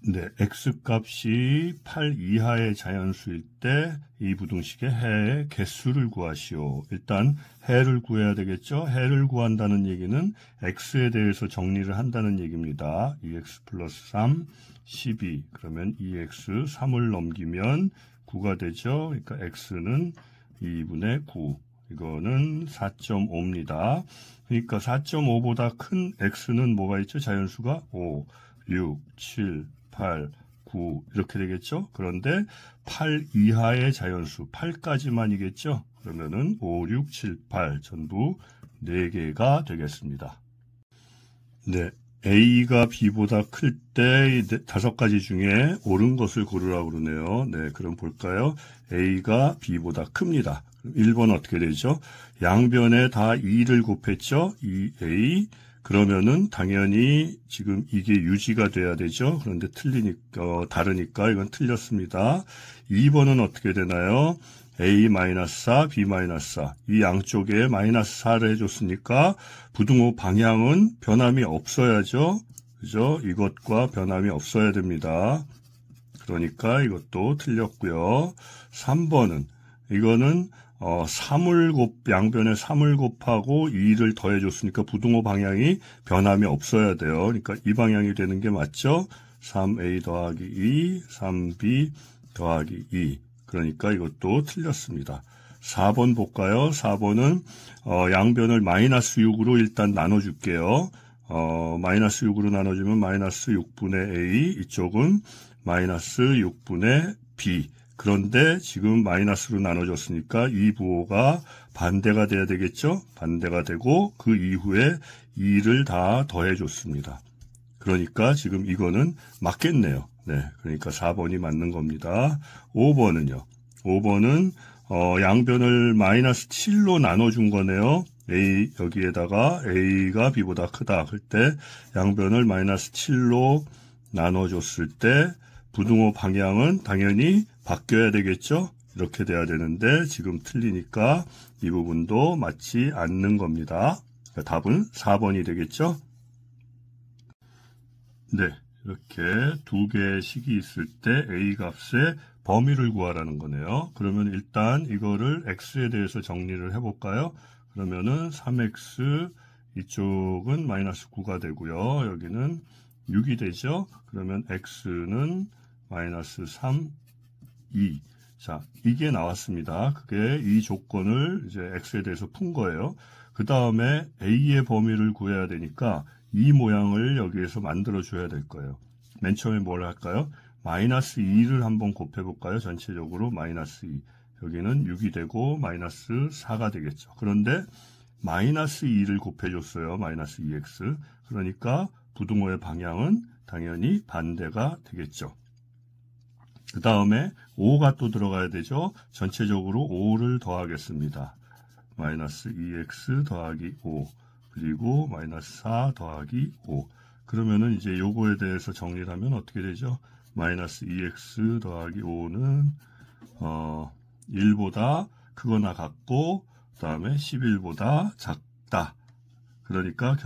네, x값이 8 이하의 자연수일 때 이 부등식의 해의 개수를 구하시오. 일단 해를 구해야 되겠죠. 해를 구한다는 얘기는 x에 대해서 정리를 한다는 얘기입니다. 2x 플러스 3, 12. 그러면 2x 3을 넘기면 9가 되죠. 그러니까 x는 2분의 9. 이거는 4.5입니다. 그러니까 4.5보다 큰 x는 뭐가 있죠? 자연수가 5, 6, 7, 8, 9 이렇게 되겠죠. 그런데 8 이하의 자연수 8까지만이겠죠. 그러면은 5, 6, 7, 8 전부 4개가 되겠습니다. 네, A가 B보다 클 때 5가지 중에 옳은 것을 고르라고 그러네요. 네, 그럼 볼까요? A가 B보다 큽니다. 1번 어떻게 되죠? 양변에 다 2를 곱했죠? 2A. 그러면은 당연히 지금 이게 유지가 돼야 되죠. 그런데 다르니까 이건 틀렸습니다. 2번은 어떻게 되나요? A-4, B-4. 이 양쪽에 마이너스 4를 해줬으니까 부등호 방향은 변함이 없어야죠. 그죠? 이것과 변함이 없어야 됩니다. 그러니까 이것도 틀렸고요. 3번은 이거는 양변에 3을 곱하고 2를 더해줬으니까 부등호 방향이 변함이 없어야 돼요. 그러니까 이 방향이 되는 게 맞죠? 3a 더하기 2, 3b 더하기 2. 그러니까 이것도 틀렸습니다. 4번 볼까요? 4번은 양변을 마이너스 6으로 일단 나눠줄게요. 마이너스 6으로 나눠주면 마이너스 6분의 a, 이쪽은 마이너스 6분의 b. 그런데 지금 마이너스로 나눠졌으니까 이 부호가 반대가 돼야 되겠죠? 반대가 되고 그 이후에 2를 다 더해줬습니다. 그러니까 지금 이거는 맞겠네요. 네, 그러니까 4번이 맞는 겁니다. 5번은요. 5번은 양변을 마이너스 7로 나눠준 거네요. 여기에다가 A가 B보다 크다 할 때 양변을 마이너스 7로 나눠줬을 때 부등호 방향은 당연히 바뀌어야 되겠죠? 이렇게 돼야 되는데 지금 틀리니까 이 부분도 맞지 않는 겁니다. 그러니까 답은 4번이 되겠죠? 네, 이렇게 두 개의 식이 있을 때 A 값의 범위를 구하라는 거네요. 그러면 일단 이거를 x에 대해서 정리를 해볼까요? 그러면은 3x 이쪽은 마이너스 9가 되고요. 여기는 6이 되죠. 그러면 x는 마이너스 3, 2. 자, 이게 나왔습니다. 그게 이 조건을 이제 x에 대해서 푼 거예요. 그 다음에 a의 범위를 구해야 되니까 이 모양을 여기에서 만들어 줘야 될 거예요. 맨 처음에 뭘 할까요? 마이너스 2를 한번 곱해볼까요? 전체적으로 마이너스 2. 여기는 6이 되고 마이너스 4가 되겠죠. 그런데 마이너스 2를 곱해줬어요. 마이너스 2x. 그러니까 부등호의 방향은 당연히 반대가 되겠죠. 그 다음에 5가 또 들어가야 되죠. 전체적으로 5를 더하겠습니다. 마이너스 2x 더하기 5. 그리고 마이너스 4 더하기 5. 그러면은 이제 요거에 대해서 정리를 하면 어떻게 되죠? 마이너스 2x 더하기 5는 1보다 크거나 같고 그 다음에 11보다 작다. 그러니까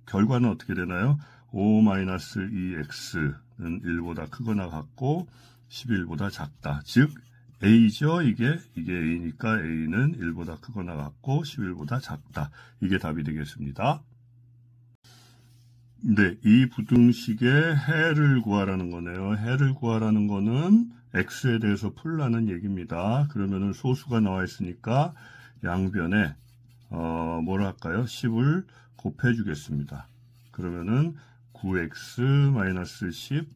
결과는 어떻게 되나요? 5 마이너스 2x는 1보다 크거나 같고 11보다 작다. 즉 A죠. 이게 A니까 A는 1보다 크거나 같고 11보다 작다. 이게 답이 되겠습니다. 네, 이 부등식의 해를 구하라는 거네요. 해를 구하라는 거는 x에 대해서 풀라는 얘기입니다. 그러면은 소수가 나와 있으니까 양변에 뭐라 할까요? 10을 곱해 주겠습니다. 그러면은 9x-10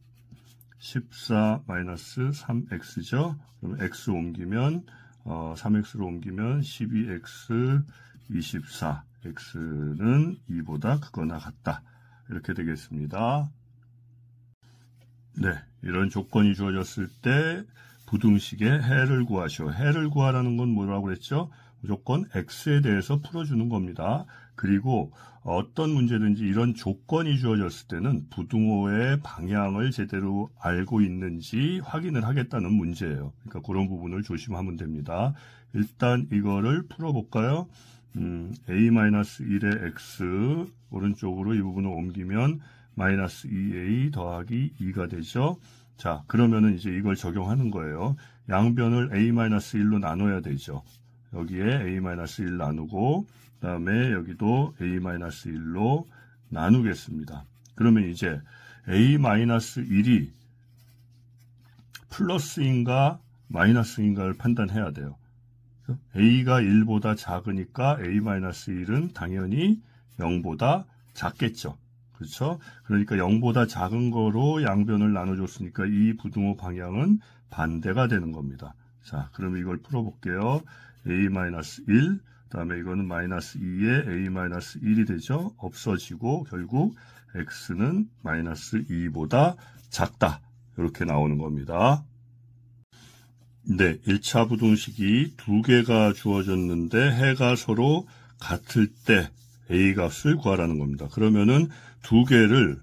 14-3x죠. 그럼 x 옮기면 3x로 옮기면 12x 24. x는 2보다 크거나 같다. 이렇게 되겠습니다. 네, 이런 조건이 주어졌을 때 부등식의 해를 구하시오. 해를 구하라는 건 뭐라고 그랬죠? 무조건 x에 대해서 풀어주는 겁니다. 그리고 어떤 문제든지 이런 조건이 주어졌을 때는 부등호의 방향을 제대로 알고 있는지 확인을 하겠다는 문제예요. 그러니까 그런 부분을 조심하면 됩니다. 일단 이거를 풀어볼까요? a-1의 x 오른쪽으로 이 부분을 옮기면 마이너스 2a 더하기 2가 되죠. 자, 그러면은 이제 이걸 적용하는 거예요. 양변을 a-1로 나눠야 되죠. 여기에 a-1 나누고 그 다음에 여기도 a-1로 나누겠습니다. 그러면 이제 a-1이 플러스인가 마이너스인가를 판단해야 돼요. a가 1보다 작으니까 a-1은 당연히 0보다 작겠죠. 그렇죠? 그러니까 0보다 작은 거로 양변을 나눠줬으니까 이 부등호 방향은 반대가 되는 겁니다. 자, 그러면 이걸 풀어볼게요. a-1, 그 다음에 이거는 마이너스 2에 a-1이 되죠. 없어지고 결국 x는 마이너스 2보다 작다. 이렇게 나오는 겁니다. 네, 1차 부등식이 두 개가 주어졌는데 해가 서로 같을 때 a 값을 구하라는 겁니다. 그러면은 두 개를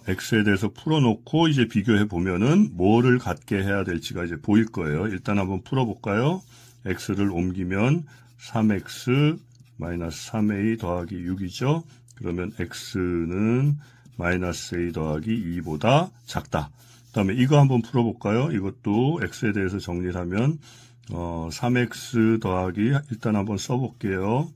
x에 대해서 풀어놓고 이제 비교해 보면은 뭐를 같게 해야 될지가 이제 보일 거예요. 일단 한번 풀어볼까요? x를 옮기면 3x 마이너스 3a 더하기 6이죠. 그러면 x는 마이너스 a 더하기 2보다 작다. 그 다음에 이거 한번 풀어볼까요? 이것도 x에 대해서 정리를 하면 3x 더하기 일단 한번 써볼게요.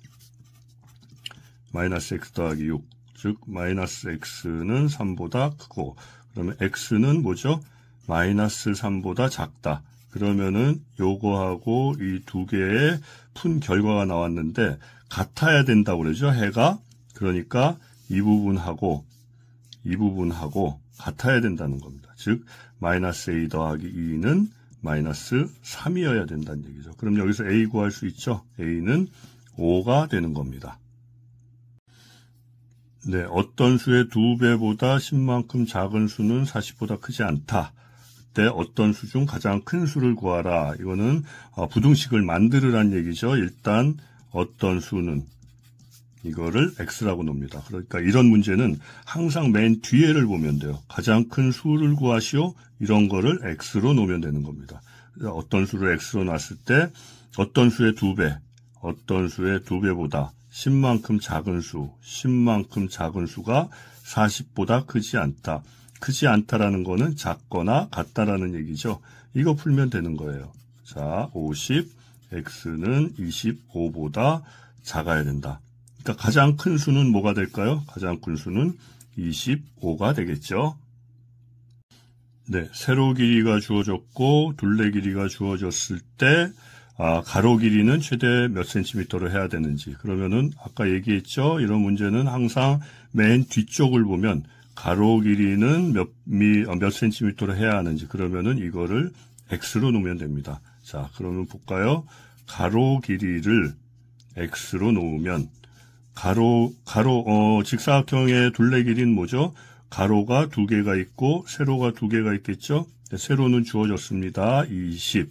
마이너스 x 더하기 6, 즉 마이너스 x는 3보다 크고 그러면 x는 뭐죠? 마이너스 3보다 작다. 그러면은 요거하고 이 두 개의 푼 결과가 나왔는데 같아야 된다고 그러죠, 해가. 그러니까 이 부분하고 같아야 된다는 겁니다. 즉 마이너스 a 더하기 2는 마이너스 3이어야 된다는 얘기죠. 그럼 여기서 a 구할 수 있죠. a는 5가 되는 겁니다. 네, 어떤 수의 2배보다 10만큼 작은 수는 40보다 크지 않다. 그때 어떤 수 중 가장 큰 수를 구하라. 이거는 부등식을 만들으란 얘기죠. 일단 어떤 수는 이거를 x라고 놉니다. 그러니까 이런 문제는 항상 맨 뒤에를 보면 돼요. 가장 큰 수를 구하시오. 이런 거를 x로 놓으면 되는 겁니다. 어떤 수를 x로 놨을 때 어떤 수의 2배, 어떤 수의 2배보다 10만큼 작은 수, 10만큼 작은 수가 40보다 크지 않다. 크지 않다라는 거는 작거나 같다라는 얘기죠. 이거 풀면 되는 거예요. 자, 50, x는 25보다 작아야 된다. 그러니까 가장 큰 수는 뭐가 될까요? 가장 큰 수는 25가 되겠죠. 네, 세로 길이가 주어졌고 둘레 길이가 주어졌을 때 가로 길이는 최대 몇 센티미터로 해야 되는지. 그러면은 아까 얘기했죠. 이런 문제는 항상 맨 뒤쪽을 보면 가로 길이는 몇 센티미터로 해야 하는지. 그러면은 이거를 x로 놓으면 됩니다. 자, 그러면 볼까요? 가로 길이를 x로 놓으면 직사각형의 둘레 길이는 뭐죠? 가로가 2개가 있고 세로가 2개가 있겠죠? 세로는 주어졌습니다. 20.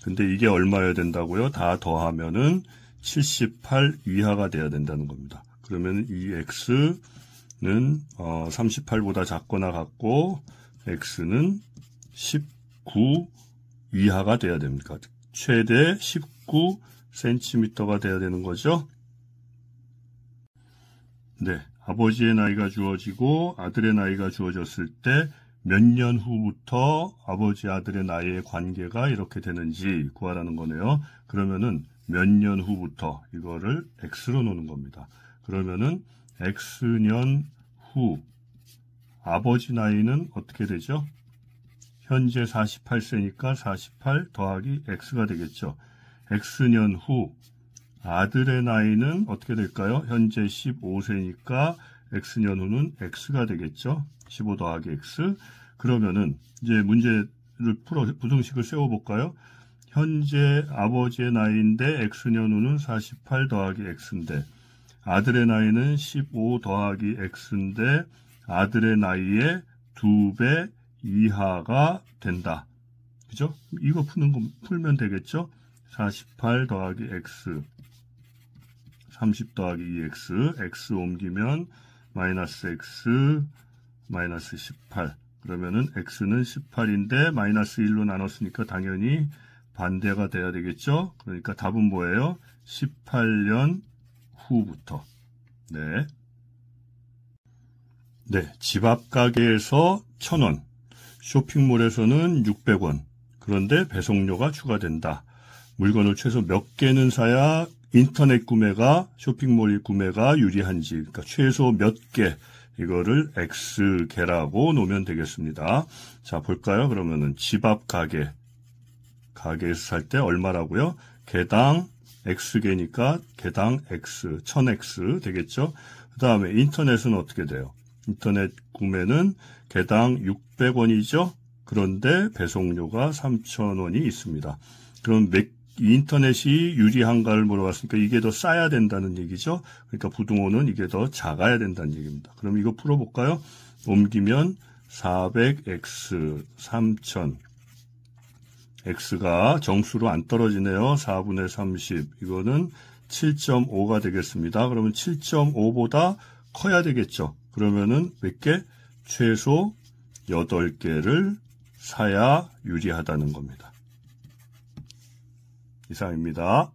근데 이게 얼마여야 된다고요? 다 더하면은 78 이하가 돼야 된다는 겁니다. 그러면 이 x는 38보다 작거나 같고 x는 19 이하가 돼야 됩니까? 최대 19cm가 돼야 되는 거죠. 네, 아버지의 나이가 주어지고 아들의 나이가 주어졌을 때 몇 년 후부터 아버지 아들의 나이의 관계가 이렇게 되는지 구하라는 거네요. 그러면은 몇 년 후부터 이거를 x로 놓는 겁니다. 그러면은 x년 후 아버지 나이는 어떻게 되죠? 현재 48세니까 48 더하기 x가 되겠죠. x년 후 아들의 나이는 어떻게 될까요? 현재 15세니까 x년 후는 x가 되겠죠. 15 더하기 x. 그러면은 이제 문제를 풀어 부등식을 세워볼까요? 현재 아버지의 나이인데 x년 후는 48 더하기 x인데 아들의 나이는 15 더하기 x인데 아들의 나이의 2배 이하가 된다. 그죠? 이거 풀면 되겠죠? 48 더하기 x 30 더하기 2x, x 옮기면 마이너스 x, 마이너스 18. 그러면은 x는 18인데 마이너스 1로 나눴으니까 당연히 반대가 돼야 되겠죠? 그러니까 답은 뭐예요? 18년 후부터. 네. 네, 집 앞 가게에서 1,000원, 쇼핑몰에서는 600원. 그런데 배송료가 추가된다. 물건을 최소 몇 개는 사야 인터넷 구매가, 쇼핑몰 구매가 유리한지, 그러니까 최소 몇 개, 이거를 X개라고 놓으면 되겠습니다. 자, 볼까요? 그러면은 집 앞 가게에서 살 때 얼마라고요? 개당 X개니까 개당 X, 1000X 되겠죠? 그 다음에 인터넷은 어떻게 돼요? 인터넷 구매는 개당 600원이죠? 그런데 배송료가 3,000원이 있습니다. 그럼 인터넷이 유리한가를 물어봤으니까 이게 더 싸야 된다는 얘기죠. 그러니까 부등호는 이게 더 작아야 된다는 얘기입니다. 그럼 이거 풀어볼까요? 옮기면 400x 3000 x가 정수로 안 떨어지네요. 4분의 30 이거는 7.5가 되겠습니다. 그러면 7.5보다 커야 되겠죠. 그러면은 몇 개? 최소 8개를 사야 유리하다는 겁니다. 이상입니다.